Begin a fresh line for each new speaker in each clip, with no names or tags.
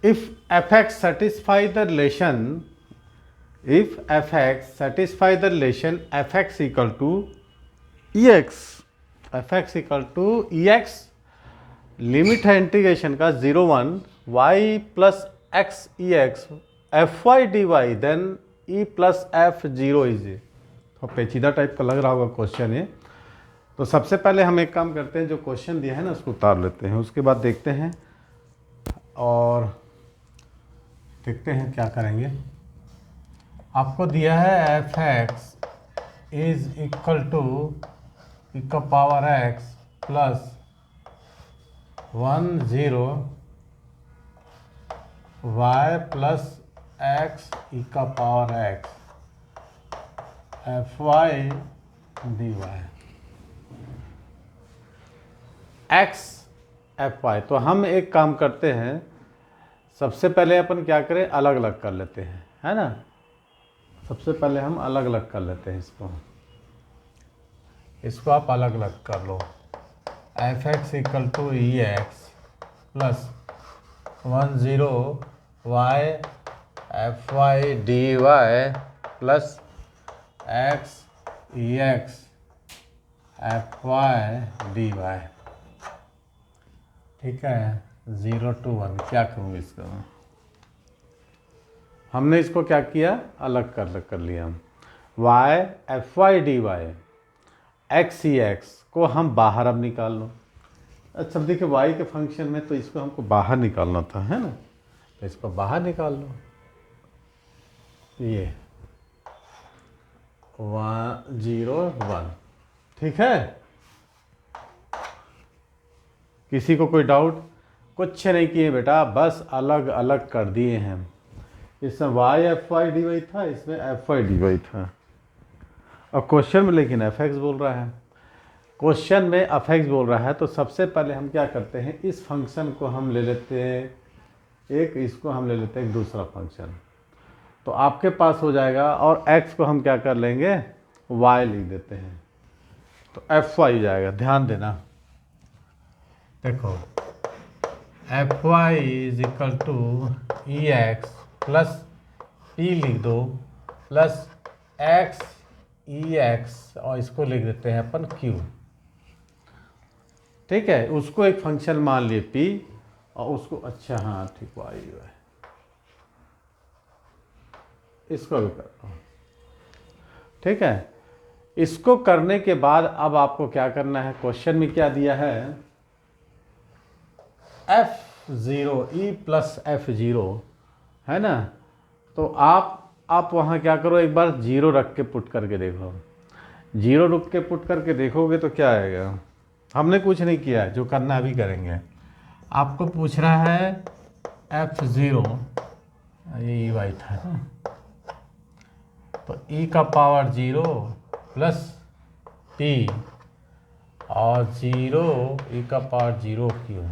if fx satisfy the relation, if fx satisfy the relation fx equal to ex, fx equal to ex, limit है integration का 0 1 y plus x E x F Y D Y then E plus F zero is A. तो पेचीदा type का लग रहा होगा question ये। तो सबसे पहले हम एक काम करते हैं, जो क्वेश्चन दिया है ना उसको उतार लेते हैं, उसके बाद देखते हैं और देखते हैं क्या करेंगे। आपको दिया है f x is equal to e का power x plus 1 0 y plus x e का power x F Y D y x F y. तो हम एक काम करते हैं, सबसे पहले अपन क्या करें, अलग अलग कर लेते हैं, है ना। सबसे पहले हम अलग अलग कर लेते हैं इसको आप अलग अलग कर लो। F x equal to E x plus 1 0 y F Y D Y plus x E x F Y D Y. ठीक है, 0 to 1 क्या करूँगी इसका, हमने इसको क्या किया, अलग कर लिया। y F Y D y x ई एक्स को हम बाहर अब निकाल लो। अच्छा देखिए y के फंक्शन में तो इसको हमको बाहर निकालना था, है ना, तो इसको बाहर निकाल लो। ये 1 0 1, ठीक है। किसी को कोई डाउट? कुछ नहीं किए बेटा, बस अलग अलग कर दिए हैं। इसमें y F Y D Y था, इसमें एफ वाई डी वाई था। और क्वेश्चन में लेकिन एफ एक्स बोल रहा है, क्वेश्चन में एफ एक्स बोल रहा है। तो सबसे पहले हम क्या करते हैं, इस फंक्शन को हम ले लेते हैं एक, इसको हम ले लेते हैं एक दूसरा फंक्शन, तो आपके पास हो जाएगा। और x को हम क्या कर लेंगे, y लिख देते हैं, तो एफ वाई जाएगा। ध्यान देना, देखो F Y is equal to E x plus P लिख दो प्लस एक्स ई एक्स, और इसको लिख देते हैं अपन q। ठीक है, उसको एक फंक्शन मान लिए p, और उसको अच्छा हाँ ठीक वाई है, इसको भी करता हूँ। ठीक है, इसको करने के बाद अब आपको क्या करना है, क्वेश्चन में क्या दिया है, f0 e प्लस f0, है ना। तो आप वहाँ क्या करो, एक बार 0 रख के पुट करके देखो। 0 रख के पुट करके देखोगे तो क्या आएगा, हमने कुछ नहीं किया, जो करना अभी करेंगे। आपको पूछ रहा है f0, ये वाई था ना, तो e का पावर 0 प्लस p और 0 e का पावर 0 q,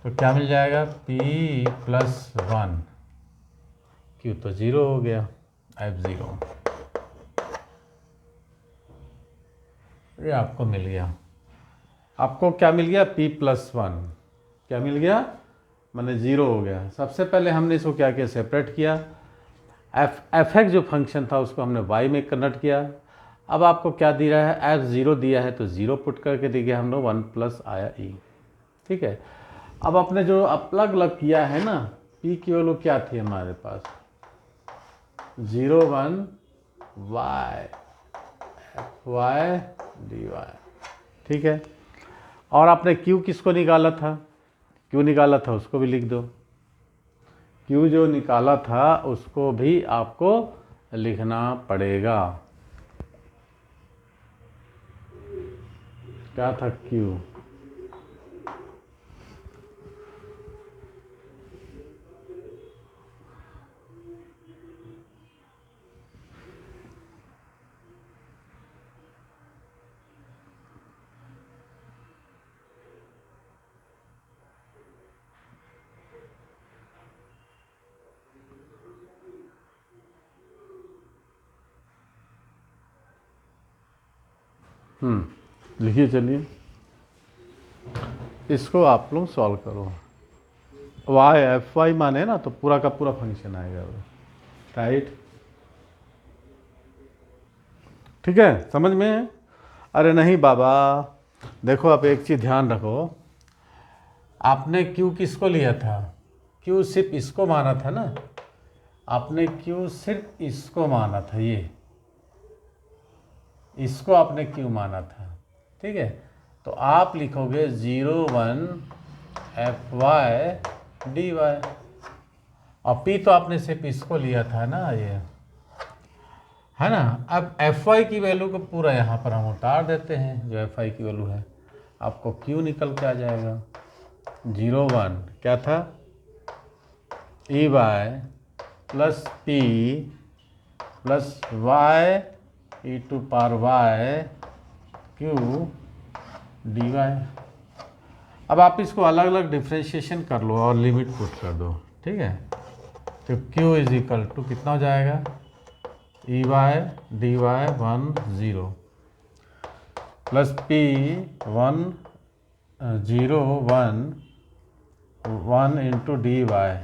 तो क्या मिल जाएगा, p प्लस 1 q, तो 0 हो गया f0, ये आपको मिल गया। आपको क्या मिल गया, p प्लस 1 क्या मिल गया, मैंने 0 हो गया। सबसे पहले हमने इसको क्या किया, सेपरेट किया। एफ एक्स जो फंक्शन था उसको हमने y में कन्वर्ट किया। अब आपको क्या दिया है, f0 दिया है, तो 0 पुट करके देखिए हम लोग 1 प्लस आया e। ठीक है, अब आपने जो अलग अलग किया है ना, p की वैल्यू क्या थी हमारे पास, 0 1 y F Y D Y. ठीक है, और आपने q किसको निकाला था, q निकाला था उसको भी लिख दो। q जो निकाला था उसको भी आपको लिखना पड़ेगा। क्या था q, लिखिए, चलिए इसको आप लोग सॉल्व करो। वाई एफ वाई माने ना तो पूरा का पूरा फंक्शन आएगा वो, राइट। ठीक है, समझ में है? अरे नहीं बाबा, देखो आप एक चीज़ ध्यान रखो, आपने क्यू किसको लिया था? क्यू सिर्फ इसको माना था ना, आपने क्यू सिर्फ इसको माना था, ये इसको आपने क्यू माना था, ठीक है। तो आप लिखोगे 0 1 एफ वाई डी वाई, और पी तो आपने सिर्फ इसको लिया था ना, ये है ना। अब एफ वाई की वैल्यू को पूरा यहाँ पर हम उतार देते हैं, जो एफ वाई की वैल्यू है, आपको क्यू निकल के आ जाएगा 0 1 क्या था, E Y plus P plus Y E to power Y Q D Y. अब आप इसको अलग अलग डिफ्रेंशिएशन कर लो और लिमिट पुट कर दो, ठीक है। तो क्यू इज इक्वल टू कितना हो जाएगा, E Y D Y 1 0 plus P 1 0 1 1 into D Y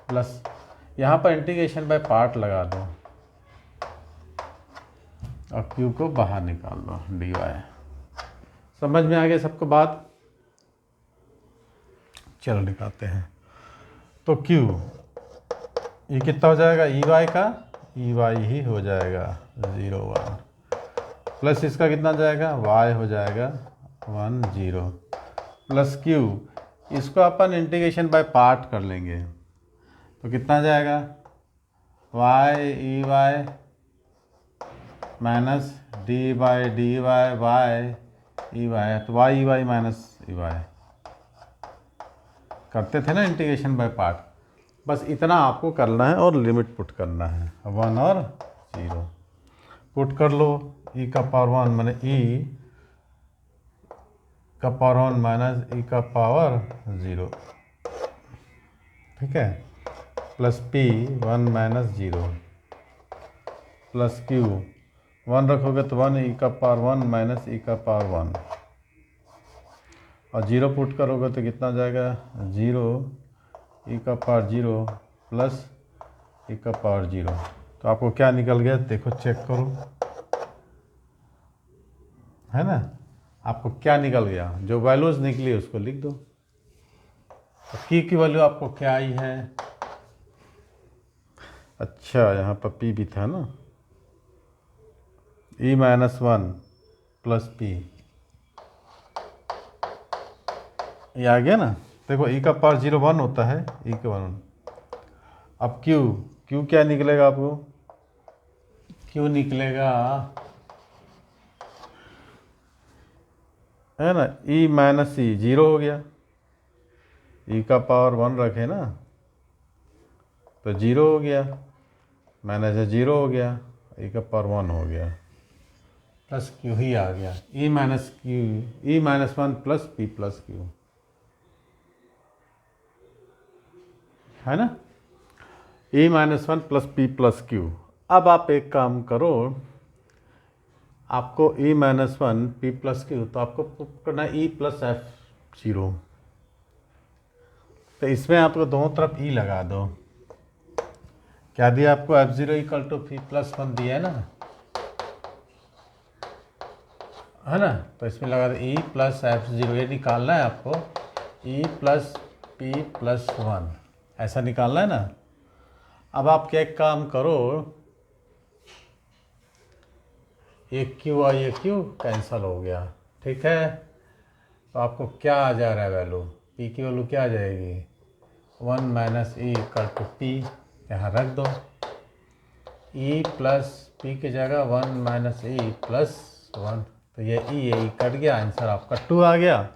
plus, यहाँ पर इंटीग्रेशन बाय पार्ट लगा दो और क्यू को बाहर निकाल दो डी वाई। समझ में आ गया सबको बात? चलो निकालते हैं। तो क्यू ये कितना हो जाएगा, ई वाई का ई वाई ही हो जाएगा 0 1 प्लस इसका कितना जाएगा, वाई हो जाएगा 1 0 प्लस क्यू, इसको अपन इंटीग्रेशन बाय पार्ट कर लेंगे तो कितना जाएगा, y e y minus d by d y y e y, तो y e y minus e y करते थे ना इंटीग्रेशन बाय पार्ट। बस इतना आपको करना है और लिमिट पुट करना है, 1 और 0 पुट कर लो। ई का पावर 1 मैंने ई का पावर 1 माइनस ई का पावर 0, ठीक है, plus P 1 minus 0 plus Q 1 रखोगे तो 1 ई का पावर 1 माइनस ई का पावर 1, और 0 पुट करोगे तो कितना जाएगा, 0 ई का पावर 0 प्लस ई का पावर 0। तो आपको क्या निकल गया, देखो चेक करो, है ना। आपको क्या निकल गया, जो वैल्यूज निकली उसको लिख दो। तो की वैल्यू आपको क्या आई है, अच्छा यहाँ पर पी भी था ना, ई माइनस 1 प्लस पी, ये आ गया ना। देखो ई का पावर 0 1 होता है, ई का 1। अब क्यू क्या निकलेगा आपको, क्यू निकलेगा है ना, ई माइनस ई 0 हो गया, ई का पावर 1 रखे ना तो 0 हो गया, माइनस 0 हो गया, ई का पावर 1 हो गया, प्लस क्यू ही आ गया, e minus 1 plus P plus q, है ना, e minus 1 plus P plus q. अब आप एक काम करो, आपको e minus 1 p plus q, तो आपको करना ई प्लस एफ 0, तो इसमें आपको दोनों तरफ ई लगा दो। क्या दिया आपको, f0 equal to P plus 1 दिया है ना, तो इसमें लगा दो ई प्लस f0, ये निकालना है आपको, ई प्लस पी प्लस 1 ऐसा निकालना है ना। अब आप क्या एक काम करो, ये क्यू और ये क्यू कैंसिल हो गया, ठीक है। तो आपको क्या आ जा रहा है वैल्यू, पी की वैल्यू क्या आ जाएगी, 1 minus E equal to P, यहाँ रख दो, ई प्लस पी की जगह 1 माइनस ई प्लस 1, तो ये ई कट गया, आंसर आपका 2 आ गया।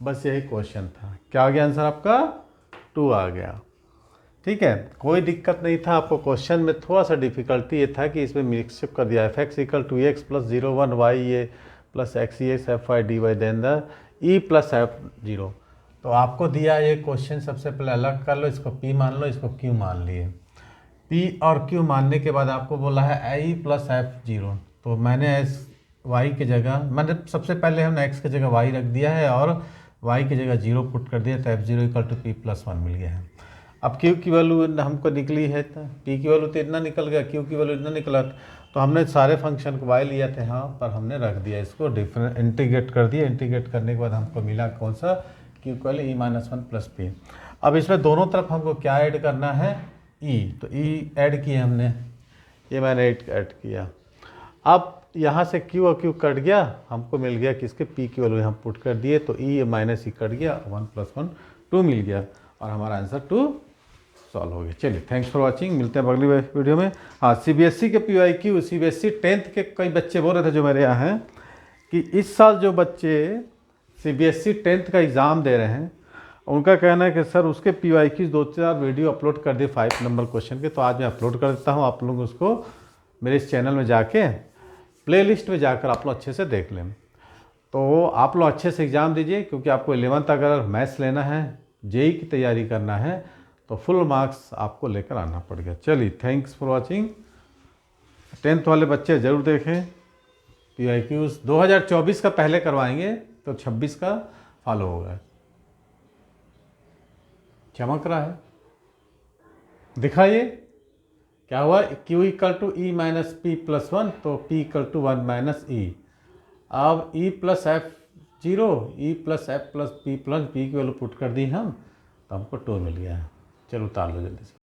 बस यही क्वेश्चन था, क्या आ गया आंसर आपका, 2 आ गया, ठीक है। कोई दिक्कत नहीं था, आपको क्वेश्चन में थोड़ा सा डिफिकल्टी ये था कि इसमें मिक्सअप कर दिया, F x equal to X plus 0 1 Y A plus x E x F Y D Y then the E plus F 0। तो आपको दिया ये क्वेश्चन, सबसे पहले अलग कर लो, इसको पी मान लो, इसको क्यू मान लिए। पी और क्यू मानने के बाद आपको बोला है ई प्लस एफ 0, तो मैंने एस वाई की जगह, मैंने सबसे पहले हमने एक्स की जगह वाई रख दिया है और y की जगह 0 पुट कर दिया तो f0 इक्वल टू p+1 मिल गया है। अब q की वैल्यू हमको निकली है तो p की वैल्यू तो इतना निकल गया, q की वैल्यू इतना निकला, तो हमने सारे फंक्शन को y लिया था यहाँ पर, हमने रख दिया इसको डिफरेंट इंटीग्रेट कर दिया। इंटीग्रेट करने के बाद हमको मिला कौन सा, q equal e-1 plus p। अब इसमें दोनों तरफ हमको क्या ऐड करना है, e, तो e ऐड किया हमने, ये मैंने ऐड किया। अब यहाँ से q और q कट गया, हमको मिल गया किसके, p की वैल्यू हम पुट कर दिए तो e माइनस e कट गया, 1 + 1 2 मिल गया और हमारा आंसर 2 सॉल्व हो गया। चलिए थैंक्स फॉर वाचिंग, मिलते हैं अगली वीडियो में। हाँ, CBSE के PYQ, CBSE 10th के कई बच्चे बोल रहे थे जो मेरे यहाँ हैं कि इस साल जो बच्चे CBSE 10th का एग्ज़ाम दे रहे हैं उनका कहना है कि सर उसके PYQ 2-4 वीडियो अपलोड कर दिए 5 नंबर क्वेश्चन के, तो आज मैं अपलोड कर देता हूँ, आप लोग उसको मेरे इस चैनल में जाके प्लेलिस्ट में जाकर आप लोग अच्छे से देख लें। तो आप लोग अच्छे से एग्ज़ाम दीजिए, क्योंकि आपको 11th अगर मैथ्स लेना है, जेई की तैयारी करना है, तो फुल मार्क्स आपको लेकर आना पड़ेगा। चलिए थैंक्स फॉर वाचिंग। 10th वाले बच्चे ज़रूर देखें, PYQs 2024 का पहले करवाएंगे तो 26 का फॉलो होगा। चमक रहा है, दिखाइए क्या हुआ, q इक्वल टू e-p+1 तो p इक्वल टू 1 - e। अब e + f0, e + f + p की वैल्यू पुट कर दी हम, तो हमको 2 मिल गया। चलो उतार लो जल्दी से।